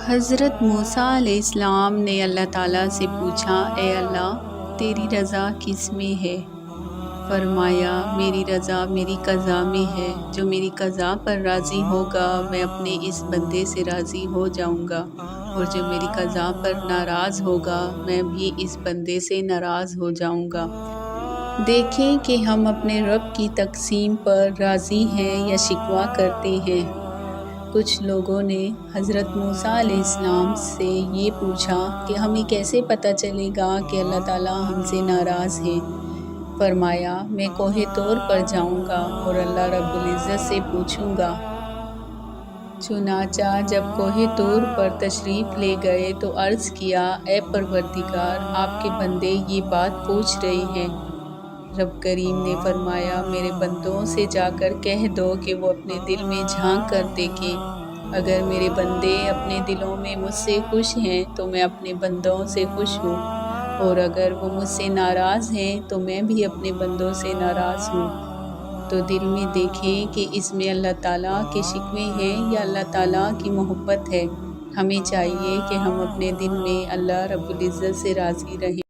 حضرت موسیٰ علیہ السلام نے اللہ تعالیٰ سے پوچھا، اے اللہ، تیری رضا کس میں ہے؟ فرمایا، میری رضا میری قضا میں ہے۔ جو میری قضا پر راضی ہوگا میں اپنے اس بندے سے راضی ہو جاؤں گا، اور جو میری قضا پر ناراض ہوگا میں بھی اس بندے سے ناراض ہو جاؤں گا۔ دیکھیں کہ ہم اپنے رب کی تقسیم پر راضی ہیں یا شکوہ کرتے ہیں۔ کچھ لوگوں نے حضرت موسیٰ علیہ السلام سے یہ پوچھا کہ ہمیں کیسے پتہ چلے گا کہ اللہ تعالیٰ ہم سے ناراض ہے؟ فرمایا، میں کوہ طور پر جاؤں گا اور اللہ رب العزت سے پوچھوں گا۔ چنانچہ جب کوہ طور پر تشریف لے گئے تو عرض کیا، اے پروردگار، آپ کے بندے یہ بات پوچھ رہے ہیں۔ رب کریم نے فرمایا، میرے بندوں سے جا کر کہہ دو کہ وہ اپنے دل میں جھانک کر دیکھیں۔ اگر میرے بندے اپنے دلوں میں مجھ سے خوش ہیں تو میں اپنے بندوں سے خوش ہوں، اور اگر وہ مجھ سے ناراض ہیں تو میں بھی اپنے بندوں سے ناراض ہوں۔ تو دل میں دیکھیں کہ اس میں اللہ تعالیٰ کے شکوے ہیں یا اللہ تعالیٰ کی محبت ہے۔ ہمیں چاہیے کہ ہم اپنے دل میں اللہ رب العزت سے راضی رہیں۔